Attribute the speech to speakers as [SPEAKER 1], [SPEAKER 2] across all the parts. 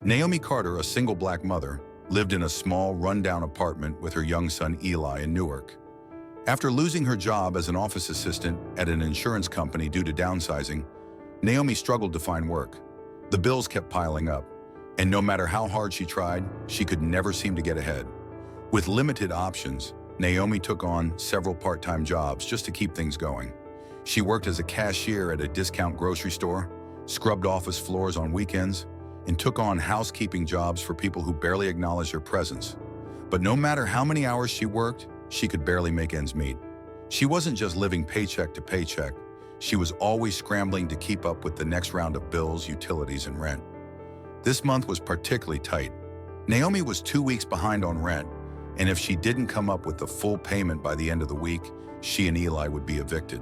[SPEAKER 1] Naomi Carter, a single black mother, lived in a small, rundown apartment with her young son Eli in Newark. After losing her job as an office assistant at an insurance company due to downsizing, Naomi struggled to find work. The bills kept piling up, and no matter how hard she tried, she could never seem to get ahead. With limited options, Naomi took on several part-time jobs just to keep things going. She worked as a cashier at a discount grocery store, scrubbed office floors on weekends, and took on housekeeping jobs for people who barely acknowledged her presence. But no matter how many hours she worked, she could barely make ends meet. She wasn't just living paycheck to paycheck. She was always scrambling to keep up with the next round of bills, utilities, and rent. This month was particularly tight. Naomi was 2 weeks behind on rent, and if she didn't come up with the full payment by the end of the week, she and Eli would be evicted.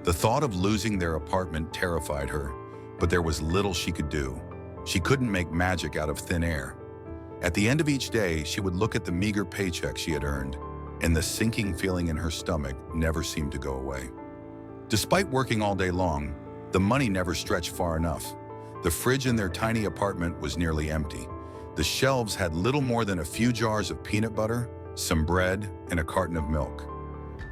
[SPEAKER 1] The thought of losing their apartment terrified her, but there was little she could do. She couldn't make magic out of thin air. At the end of each day, she would look at the meager paycheck she had earned, and the sinking feeling in her stomach never seemed to go away. Despite working all day long, the money never stretched far enough. The fridge in their tiny apartment was nearly empty. The shelves had little more than a few jars of peanut butter, some bread, and a carton of milk.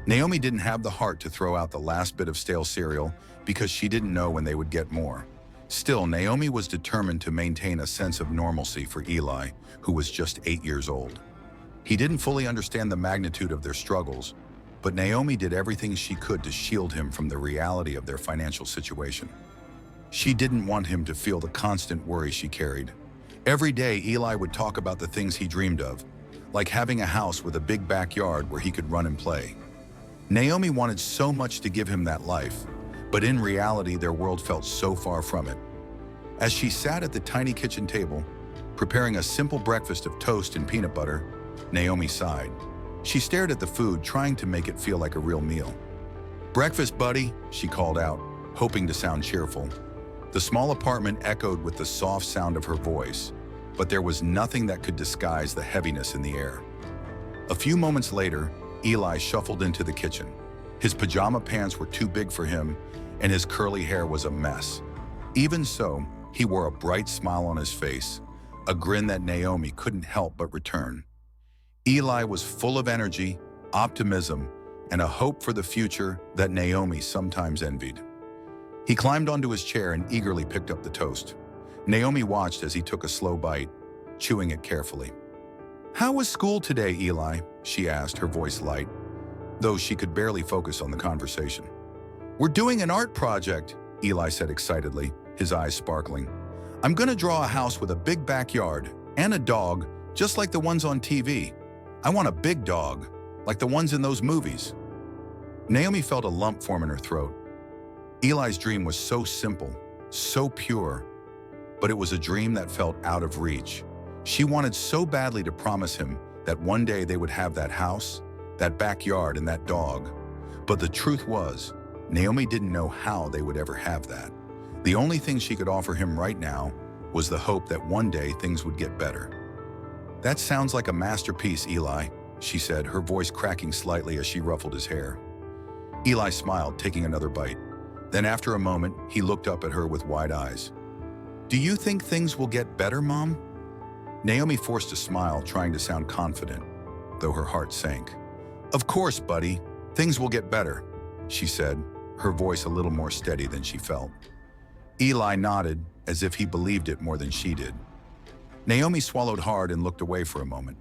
[SPEAKER 1] Naomi didn't have the heart to throw out the last bit of stale cereal because she didn't know when they would get more. Still, Naomi was determined to maintain a sense of normalcy for Eli, who was just 8 years old. He didn't fully understand the magnitude of their struggles, but Naomi did everything she could to shield him from the reality of their financial situation. She didn't want him to feel the constant worry she carried. Every day, Eli would talk about the things he dreamed of, like having a house with a big backyard where he could run and play. Naomi wanted so much to give him that life, but in reality, their world felt so far from it. As she sat at the tiny kitchen table, preparing a simple breakfast of toast and peanut butter, Naomi sighed. She stared at the food, trying to make it feel like a real meal. "Breakfast, buddy," she called out, hoping to sound cheerful. The small apartment echoed with the soft sound of her voice, but there was nothing that could disguise the heaviness in the air. A few moments later, Eli shuffled into the kitchen. His pajama pants were too big for him, and his curly hair was a mess. Even so, he wore a bright smile on his face, a grin that Naomi couldn't help but return. Eli was full of energy, optimism, and a hope for the future that Naomi sometimes envied. He climbed onto his chair and eagerly picked up the toast. Naomi watched as he took a slow bite, chewing it carefully. "How was school today, Eli?" she asked, her voice light, though she could barely focus on the conversation. "We're doing an art project," Eli said excitedly, his eyes sparkling. "I'm gonna draw a house with a big backyard and a dog, just like the ones on TV. I want a big dog, like the ones in those movies." Naomi felt a lump form in her throat. Eli's dream was so simple, so pure, but it was a dream that felt out of reach. She wanted so badly to promise him that one day they would have that house, that backyard, and that dog. But the truth was, Naomi didn't know how they would ever have that. The only thing she could offer him right now was the hope that one day things would get better. "That sounds like a masterpiece, Eli," she said, her voice cracking slightly as she ruffled his hair. Eli smiled, taking another bite. Then after a moment, he looked up at her with wide eyes. "Do you think things will get better, Mom?" Naomi forced a smile, trying to sound confident, though her heart sank. "Of course, buddy. Things will get better," she said, her voice a little more steady than she felt. Eli nodded, as if he believed it more than she did. Naomi swallowed hard and looked away for a moment,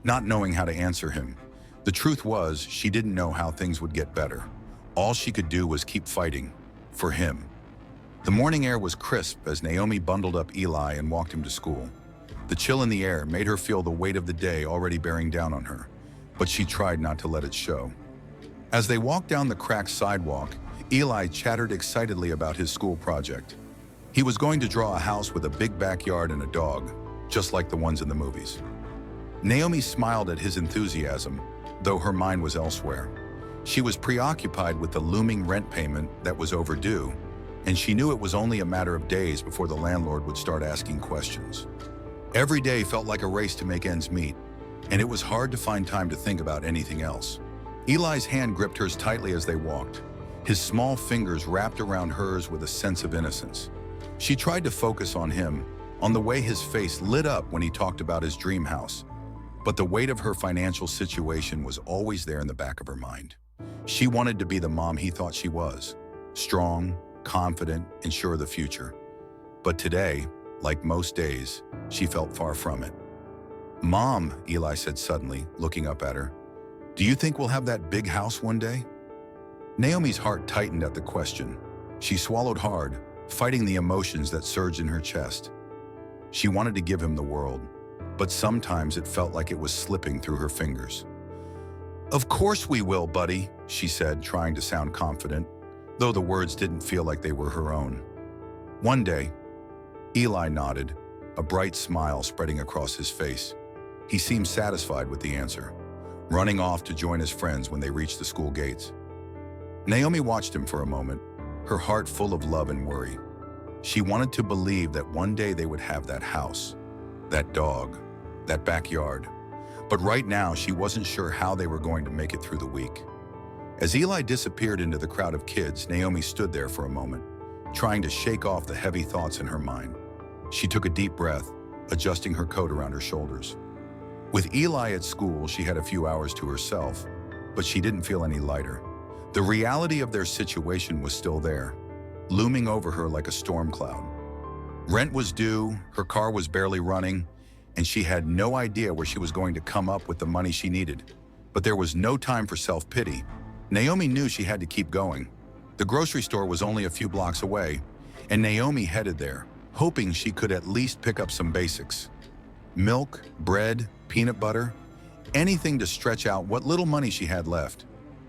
[SPEAKER 1] not knowing how to answer him. The truth was, she didn't know how things would get better. All she could do was keep fighting, for him. The morning air was crisp as Naomi bundled up Eli and walked him to school. The chill in the air made her feel the weight of the day already bearing down on her, but she tried not to let it show. As they walked down the cracked sidewalk, Eli chattered excitedly about his school project. He was going to draw a house with a big backyard and a dog, just like the ones in the movies. Naomi smiled at his enthusiasm, though her mind was elsewhere. She was preoccupied with the looming rent payment that was overdue, and she knew it was only a matter of days before the landlord would start asking questions. Every day felt like a race to make ends meet, and it was hard to find time to think about anything else. Eli's hand gripped hers tightly as they walked, his small fingers wrapped around hers with a sense of innocence. She tried to focus on him, On the way, his face lit up when he talked about his dream house. But the weight of her financial situation was always there in the back of her mind. She wanted to be the mom he thought she was, strong, confident, and sure of the future. But today, like most days, she felt far from it. "Mom," Eli said suddenly, looking up at her, "do you think we'll have that big house one day?" Naomi's heart tightened at the question. She swallowed hard, fighting the emotions that surged in her chest. She wanted to give him the world, but sometimes it felt like it was slipping through her fingers. "Of course we will, buddy," she said, trying to sound confident, though the words didn't feel like they were her own. "One day." Eli nodded, a bright smile spreading across his face. He seemed satisfied with the answer, running off to join his friends when they reached the school gates. Naomi watched him for a moment, her heart full of love and worry. She wanted to believe that one day they would have that house, that dog, that backyard. But right now, she wasn't sure how they were going to make it through the week. As Eli disappeared into the crowd of kids, Naomi stood there for a moment, trying to shake off the heavy thoughts in her mind. She took a deep breath, adjusting her coat around her shoulders. With Eli at school, she had a few hours to herself, but she didn't feel any lighter. The reality of their situation was still there, looming over her like a storm cloud. Rent was due, her car was barely running, and she had no idea where she was going to come up with the money she needed. But there was no time for self-pity. Naomi knew she had to keep going. The grocery store was only a few blocks away, and Naomi headed there, hoping she could at least pick up some basics. Milk, bread, peanut butter, anything to stretch out what little money she had left.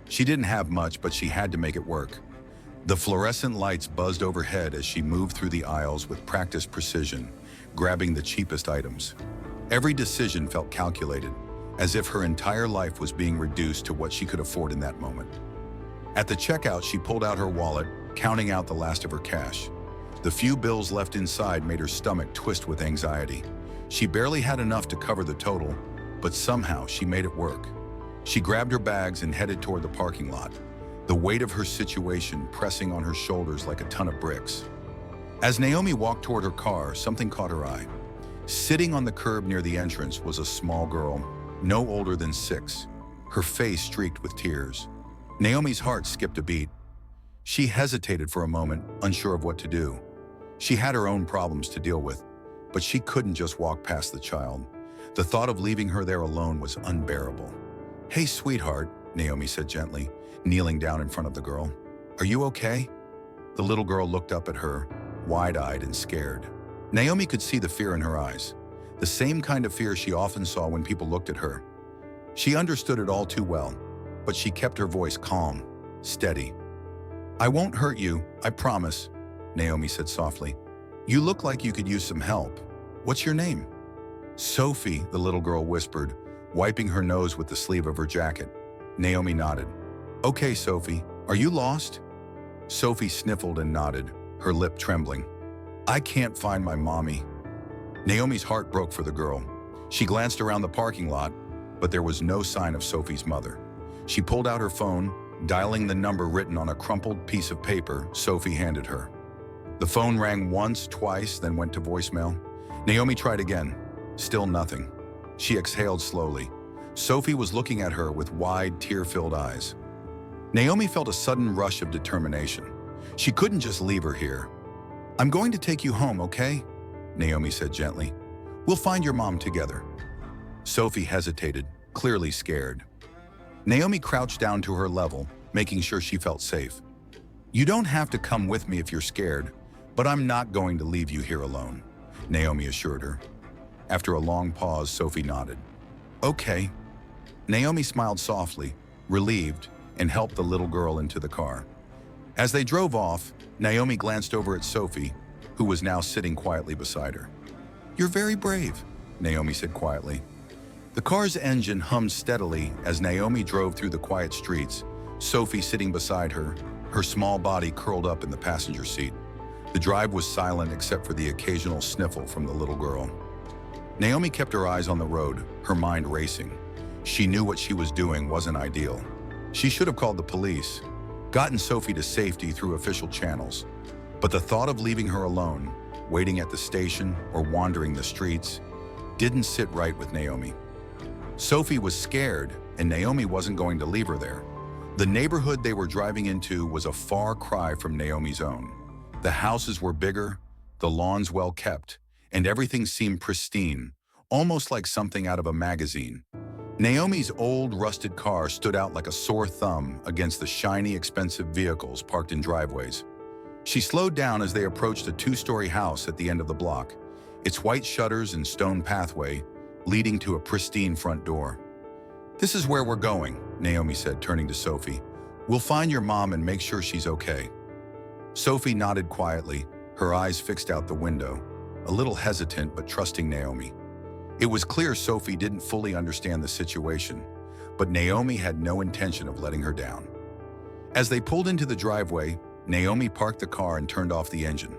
[SPEAKER 1] She didn't have much, but she had to make it work. The fluorescent lights buzzed overhead as she moved through the aisles with practiced precision, grabbing the cheapest items. Every decision felt calculated, as if her entire life was being reduced to what she could afford in that moment. At the checkout, she pulled out her wallet, counting out the last of her cash. The few bills left inside made her stomach twist with anxiety. She barely had enough to cover the total, but somehow she made it work. She grabbed her bags and headed toward the parking lot, the weight of her situation pressing on her shoulders like a ton of bricks. As Naomi walked toward her car, something caught her eye. Sitting on the curb near the entrance was a small girl, no older than 6, her face streaked with tears. Naomi's heart skipped a beat. She hesitated for a moment, unsure of what to do. She had her own problems to deal with, but she couldn't just walk past the child. The thought of leaving her there alone was unbearable. "Hey, sweetheart," Naomi said gently, kneeling down in front of the girl. "Are you okay?" The little girl looked up at her, wide-eyed and scared. Naomi could see the fear in her eyes, the same kind of fear she often saw when people looked at her. She understood it all too well, but she kept her voice calm, steady. "I won't hurt you, I promise," Naomi said softly. "You look like you could use some help. What's your name?" "Sophie," the little girl whispered, wiping her nose with the sleeve of her jacket. Naomi nodded. "Okay, Sophie, are you lost?" Sophie sniffled and nodded, her lip trembling. "I can't find my mommy." Naomi's heart broke for the girl. She glanced around the parking lot, but there was no sign of Sophie's mother. She pulled out her phone, dialing the number written on a crumpled piece of paper Sophie handed her. The phone rang once, twice, then went to voicemail. Naomi tried again. Still nothing. She exhaled slowly. Sophie was looking at her with wide, tear-filled eyes. Naomi felt a sudden rush of determination. She couldn't just leave her here. "I'm going to take you home, okay?" Naomi said gently. "We'll find your mom together." Sophie hesitated, clearly scared. Naomi crouched down to her level, making sure she felt safe. "You don't have to come with me if you're scared, but I'm not going to leave you here alone," Naomi assured her. After a long pause, Sophie nodded. "Okay." Naomi smiled softly, relieved, and helped the little girl into the car. As they drove off, Naomi glanced over at Sophie, who was now sitting quietly beside her. "You're very brave," Naomi said quietly. The car's engine hummed steadily as Naomi drove through the quiet streets, Sophie sitting beside her, her small body curled up in the passenger seat. The drive was silent except for the occasional sniffle from the little girl. Naomi kept her eyes on the road, her mind racing. She knew what she was doing wasn't ideal. She should have called the police, gotten Sophie to safety through official channels. But the thought of leaving her alone, waiting at the station, or wandering the streets, didn't sit right with Naomi. Sophie was scared, and Naomi wasn't going to leave her there. The neighborhood they were driving into was a far cry from Naomi's own. The houses were bigger, the lawns well kept, and everything seemed pristine, almost like something out of a magazine. Naomi's old, rusted car stood out like a sore thumb against the shiny, expensive vehicles parked in driveways. She slowed down as they approached a two-story house at the end of the block, its white shutters and stone pathway leading to a pristine front door. "This is where we're going," Naomi said, turning to Sophie. "We'll find your mom and make sure she's okay." Sophie nodded quietly, her eyes fixed out the window, a little hesitant but trusting Naomi. It was clear Sophie didn't fully understand the situation, but Naomi had no intention of letting her down. As they pulled into the driveway, Naomi parked the car and turned off the engine.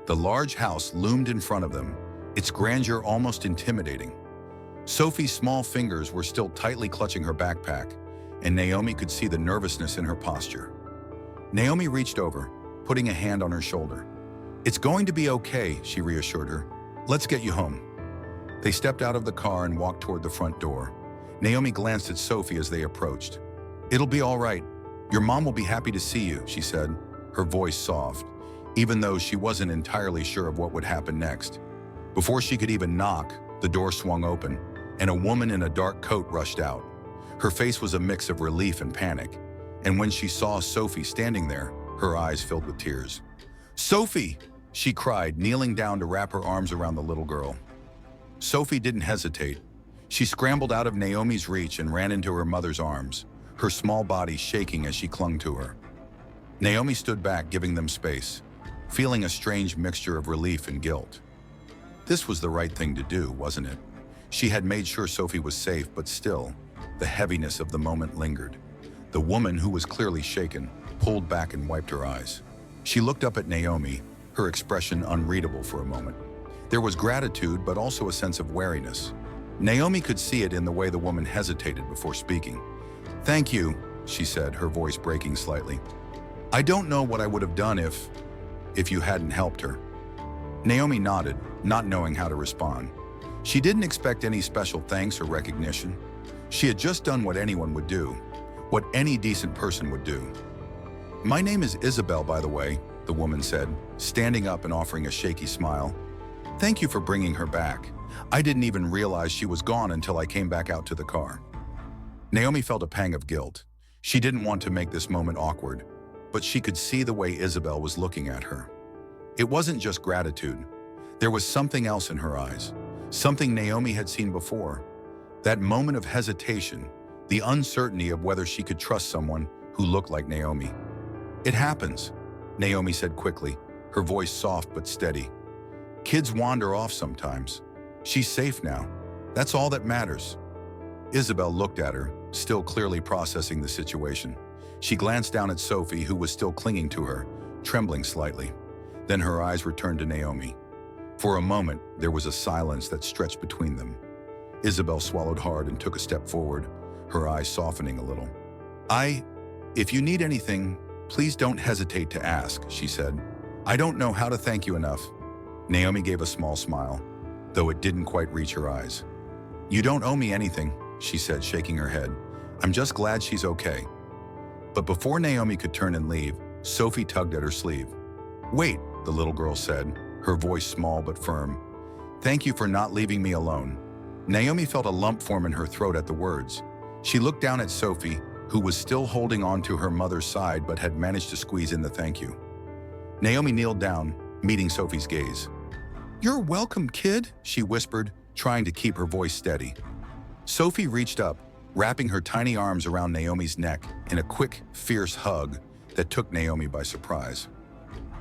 [SPEAKER 1] The large house loomed in front of them, its grandeur almost intimidating. Sophie's small fingers were still tightly clutching her backpack, and Naomi could see the nervousness in her posture. Naomi reached over, putting a hand on her shoulder. "It's going to be okay," she reassured her. "Let's get you home." They stepped out of the car and walked toward the front door. Naomi glanced at Sophie as they approached. "It'll be all right. Your mom will be happy to see you," she said, her voice soft, even though she wasn't entirely sure of what would happen next. Before she could even knock, the door swung open, and a woman in a dark coat rushed out. Her face was a mix of relief and panic, and when she saw Sophie standing there, her eyes filled with tears. "Sophie!" she cried, kneeling down to wrap her arms around the little girl. Sophie didn't hesitate. She scrambled out of Naomi's reach and ran into her mother's arms, her small body shaking as she clung to her. Naomi stood back, giving them space, feeling a strange mixture of relief and guilt. This was the right thing to do, wasn't it? She had made sure Sophie was safe, but still, the heaviness of the moment lingered. The woman, who was clearly shaken, pulled back and wiped her eyes. She looked up at Naomi, her expression unreadable for a moment. There was gratitude, but also a sense of wariness. Naomi could see it in the way the woman hesitated before speaking. "Thank you," she said, her voice breaking slightly. "I don't know what I would have done if you hadn't helped her." Naomi nodded, not knowing how to respond. She didn't expect any special thanks or recognition. She had just done what anyone would do, what any decent person would do. "My name is Isabel, by the way," the woman said, standing up and offering a shaky smile. "Thank you for bringing her back. I didn't even realize she was gone until I came back out to the car." Naomi felt a pang of guilt. She didn't want to make this moment awkward, but she could see the way Isabel was looking at her. It wasn't just gratitude. There was something else in her eyes, something Naomi had seen before. That moment of hesitation, the uncertainty of whether she could trust someone who looked like Naomi. "It happens," Naomi said quickly, her voice soft but steady. "Kids wander off sometimes. She's safe now. That's all that matters." Isabel looked at her, still clearly processing the situation. She glanced down at Sophie, who was still clinging to her, trembling slightly. Then her eyes returned to Naomi. For a moment, there was a silence that stretched between them. Isabel swallowed hard and took a step forward, her eyes softening a little. If you need anything, please don't hesitate to ask," she said. "I don't know how to thank you enough." Naomi gave a small smile, though it didn't quite reach her eyes. "You don't owe me anything," she said, shaking her head. "I'm just glad she's okay." But before Naomi could turn and leave, Sophie tugged at her sleeve. "Wait," the little girl said, her voice small but firm. "Thank you for not leaving me alone." Naomi felt a lump form in her throat at the words. She looked down at Sophie, who was still holding on to her mother's side but had managed to squeeze in the thank you. Naomi kneeled down, meeting Sophie's gaze. "You're welcome, kid," she whispered, trying to keep her voice steady. Sophie reached up, wrapping her tiny arms around Naomi's neck in a quick, fierce hug that took Naomi by surprise.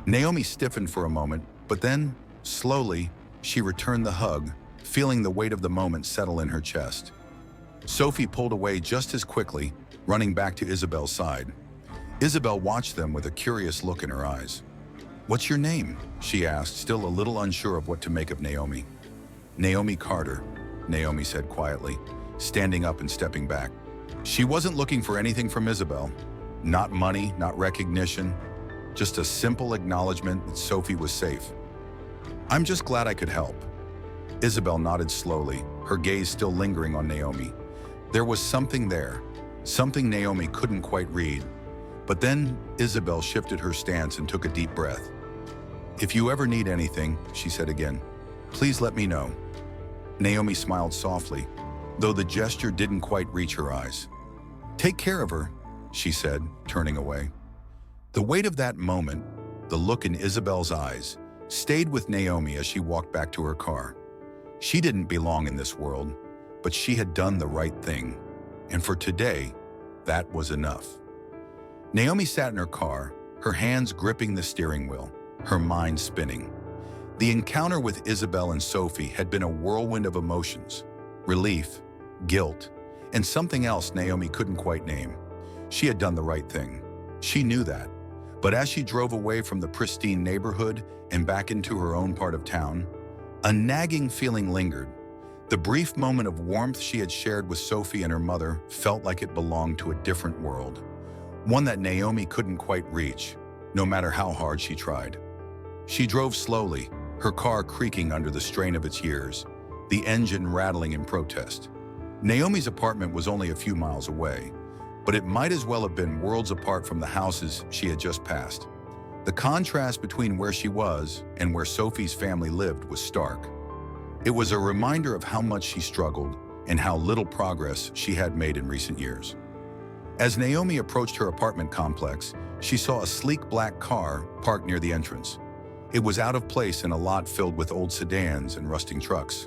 [SPEAKER 1] Naomi stiffened for a moment, but then, slowly, she returned the hug, feeling the weight of the moment settle in her chest. Sophie pulled away just as quickly, running back to Isabel's side. Isabel watched them with a curious look in her eyes. "What's your name?" she asked, still a little unsure of what to make of Naomi. "Naomi Carter," Naomi said quietly, standing up and stepping back. She wasn't looking for anything from Isabel. Not money, not recognition, just a simple acknowledgement that Sophie was safe. I'm just glad I could help. Isabel nodded slowly, her gaze still lingering on Naomi. There was something there, something Naomi couldn't quite read. But then Isabel shifted her stance and took a deep breath. "If you ever need anything," she said again, "please let me know." Naomi smiled softly, though the gesture didn't quite reach her eyes. "Take care of her," she said, turning away. The weight of that moment, the look in Isabel's eyes, stayed with Naomi as she walked back to her car. She didn't belong in this world, but she had done the right thing. And for today, that was enough. Naomi sat in her car, her hands gripping the steering wheel, her mind spinning. The encounter with Isabel and Sophie had been a whirlwind of emotions, relief, guilt, and something else Naomi couldn't quite name. She had done the right thing. She knew that. But as she drove away from the pristine neighborhood and back into her own part of town, a nagging feeling lingered. The brief moment of warmth she had shared with Sophie and her mother felt like it belonged to a different world, one that Naomi couldn't quite reach, no matter how hard she tried. She drove slowly, her car creaking under the strain of its years, the engine rattling in protest. Naomi's apartment was only a few miles away, but it might as well have been worlds apart from the houses she had just passed. The contrast between where she was and where Sophie's family lived was stark. It was a reminder of how much she struggled and how little progress she had made in recent years. As Naomi approached her apartment complex, she saw a sleek black car parked near the entrance. It was out of place in a lot filled with old sedans and rusting trucks.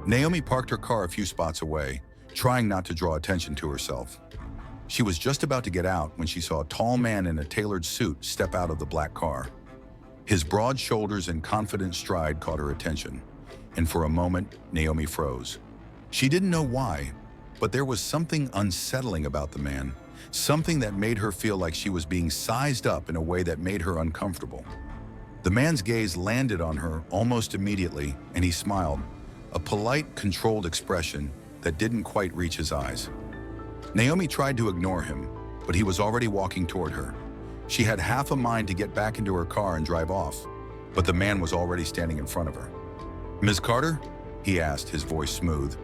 [SPEAKER 1] Naomi parked her car a few spots away, trying not to draw attention to herself. She was just about to get out when she saw a tall man in a tailored suit step out of the black car. His broad shoulders and confident stride caught her attention, and for a moment, Naomi froze. She didn't know why, but there was something unsettling about the man, something that made her feel like she was being sized up in a way that made her uncomfortable. The man's gaze landed on her almost immediately, and he smiled, a polite, controlled expression that didn't quite reach his eyes. Naomi tried to ignore him, but he was already walking toward her. She had half a mind to get back into her car and drive off, but the man was already standing in front of her. "Ms. Carter?" he asked, his voice smooth,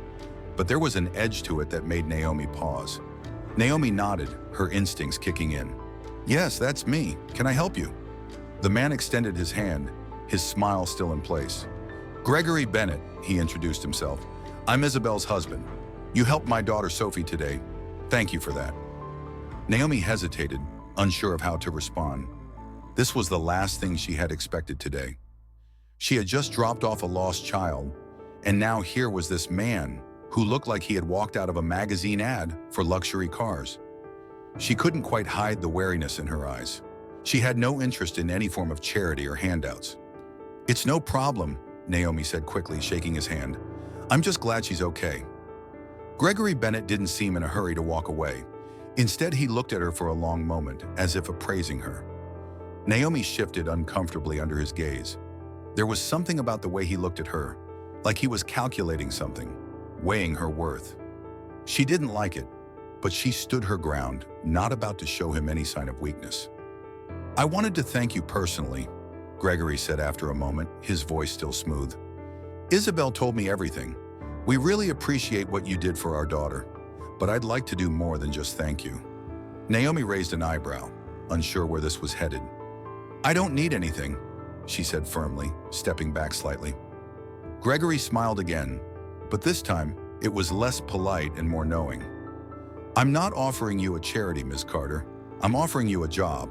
[SPEAKER 1] but there was an edge to it that made Naomi pause. Naomi nodded, her instincts kicking in. "Yes, that's me. Can I help you?" The man extended his hand, his smile still in place. "Gregory Bennett," he introduced himself. "I'm Isabel's husband. You helped my daughter Sophie today. Thank you for that." Naomi hesitated, unsure of how to respond. This was the last thing she had expected today. She had just dropped off a lost child, and now here was this man who looked like he had walked out of a magazine ad for luxury cars. She couldn't quite hide the wariness in her eyes. She had no interest in any form of charity or handouts. "It's no problem," Naomi said quickly, shaking his hand. "I'm just glad she's okay." Gregory Bennett didn't seem in a hurry to walk away. Instead, he looked at her for a long moment, as if appraising her. Naomi shifted uncomfortably under his gaze. There was something about the way he looked at her, like he was calculating something, weighing her worth. She didn't like it, but she stood her ground, not about to show him any sign of weakness. "I wanted to thank you personally," Gregory said after a moment, his voice still smooth. "Isabel told me everything. We really appreciate what you did for our daughter, but I'd like to do more than just thank you." Naomi raised an eyebrow, unsure where this was headed. "I don't need anything," she said firmly, stepping back slightly. Gregory smiled again, but this time it was less polite and more knowing. "I'm not offering you a charity, Ms. Carter. I'm offering you a job."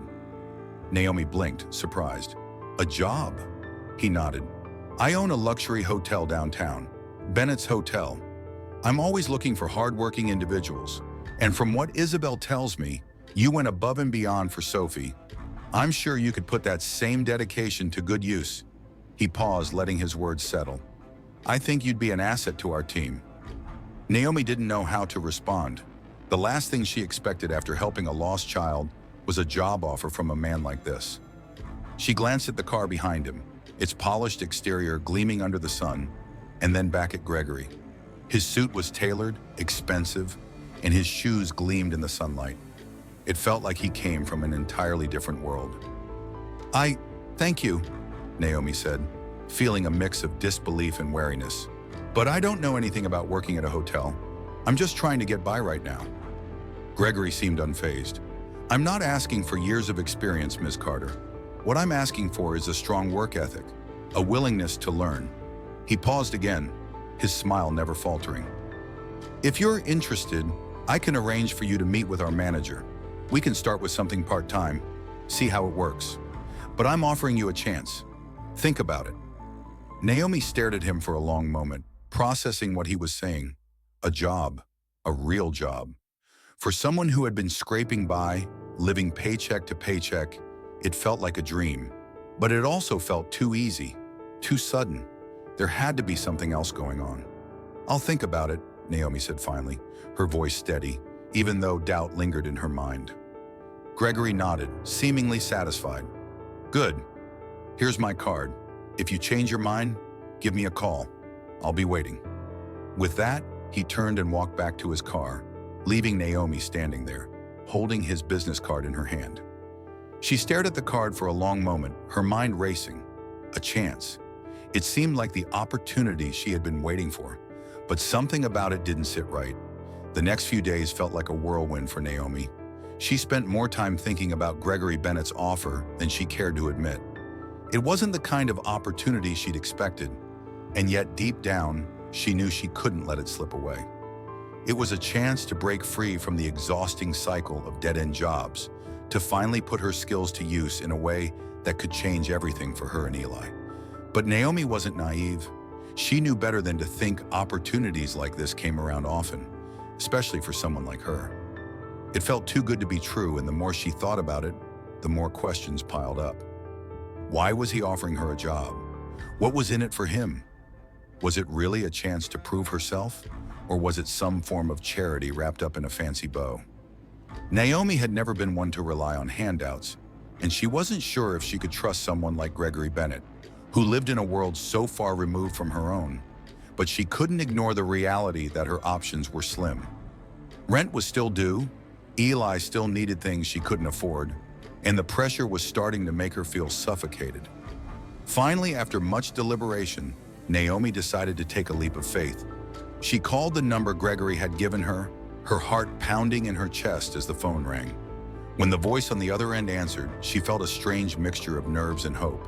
[SPEAKER 1] Naomi blinked, surprised. "A job?" He nodded. "I own a luxury hotel downtown, Bennett's Hotel. I'm always looking for hardworking individuals, and from what Isabel tells me, you went above and beyond for Sophie. I'm sure you could put that same dedication to good use." He paused, letting his words settle. "I think you'd be an asset to our team." Naomi didn't know how to respond. The last thing she expected after helping a lost child was a job offer from a man like this. She glanced at the car behind him, its polished exterior gleaming under the sun, and then back at Gregory. His suit was tailored, expensive, and his shoes gleamed in the sunlight. It felt like he came from an entirely different world. Thank you," Naomi said, feeling a mix of disbelief and wariness. "But I don't know anything about working at a hotel. I'm just trying to get by right now." Gregory seemed unfazed. "I'm not asking for years of experience, Ms. Carter. What I'm asking for is a strong work ethic, a willingness to learn." He paused again, his smile never faltering. "If you're interested, I can arrange for you to meet with our manager. We can start with something part-time, see how it works. But I'm offering you a chance. Think about it." Naomi stared at him for a long moment, processing what he was saying. A job, a real job. For someone who had been scraping by, living paycheck to paycheck, it felt like a dream. But it also felt too easy, too sudden. There had to be something else going on. "I'll think about it," Naomi said finally, her voice steady, even though doubt lingered in her mind. Gregory nodded, seemingly satisfied. "Good. Here's my card. If you change your mind, give me a call. I'll be waiting." With that, he turned and walked back to his car, leaving Naomi standing there, holding his business card in her hand. She stared at the card for a long moment, her mind racing. A chance. It seemed like the opportunity she had been waiting for, but something about it didn't sit right. The next few days felt like a whirlwind for Naomi. She spent more time thinking about Gregory Bennett's offer than she cared to admit. It wasn't the kind of opportunity she'd expected, and yet deep down, she knew she couldn't let it slip away. It was a chance to break free from the exhausting cycle of dead-end jobs, to finally put her skills to use in a way that could change everything for her and Eli. But Naomi wasn't naive. She knew better than to think opportunities like this came around often, especially for someone like her. It felt too good to be true, and the more she thought about it, the more questions piled up. Why was he offering her a job? What was in it for him? Was it really a chance to prove herself, or was it some form of charity wrapped up in a fancy bow? Naomi had never been one to rely on handouts, and she wasn't sure if she could trust someone like Gregory Bennett, who lived in a world so far removed from her own. But she couldn't ignore the reality that her options were slim. Rent was still due, Eli still needed things she couldn't afford, and the pressure was starting to make her feel suffocated. Finally, after much deliberation, Naomi decided to take a leap of faith. She called the number Gregory had given her, her heart pounding in her chest as the phone rang. When the voice on the other end answered, she felt a strange mixture of nerves and hope.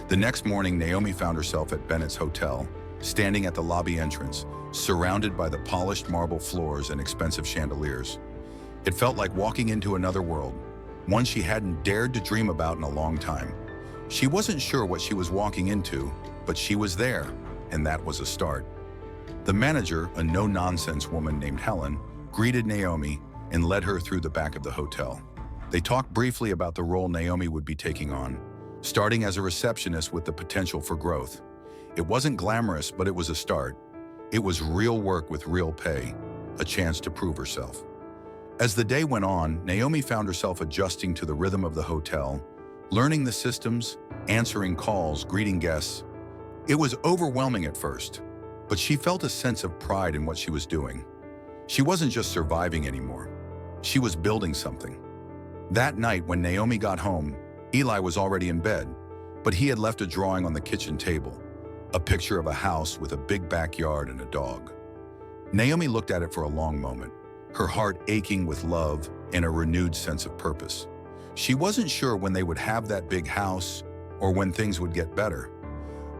[SPEAKER 1] The next morning, Naomi found herself at Bennett's hotel, standing at the lobby entrance, surrounded by the polished marble floors and expensive chandeliers. It felt like walking into another world, one she hadn't dared to dream about in a long time. She wasn't sure what she was walking into, but she was there, and that was a start. The manager, a no-nonsense woman named Helen, greeted Naomi and led her through the back of the hotel. They talked briefly about the role Naomi would be taking on, starting as a receptionist with the potential for growth. It wasn't glamorous, but it was a start. It was real work with real pay, a chance to prove herself. As the day went on, Naomi found herself adjusting to the rhythm of the hotel, learning the systems, answering calls, greeting guests. It was overwhelming at first, but she felt a sense of pride in what she was doing. She wasn't just surviving anymore. She was building something. That night, when Naomi got home, Eli was already in bed, but he had left a drawing on the kitchen table, a picture of a house with a big backyard and a dog. Naomi looked at it for a long moment, her heart aching with love and a renewed sense of purpose. She wasn't sure when they would have that big house or when things would get better.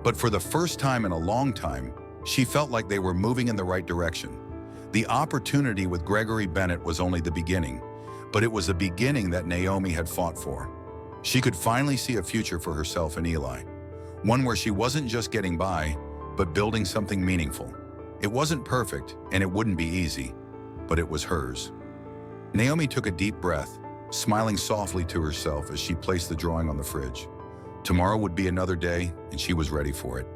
[SPEAKER 1] But for the first time in a long time, she felt like they were moving in the right direction. The opportunity with Gregory Bennett was only the beginning, but it was a beginning that Naomi had fought for. She could finally see a future for herself and Eli, one where she wasn't just getting by, but building something meaningful. It wasn't perfect, and it wouldn't be easy, but it was hers. Naomi took a deep breath, smiling softly to herself as she placed the drawing on the fridge. Tomorrow would be another day, and she was ready for it.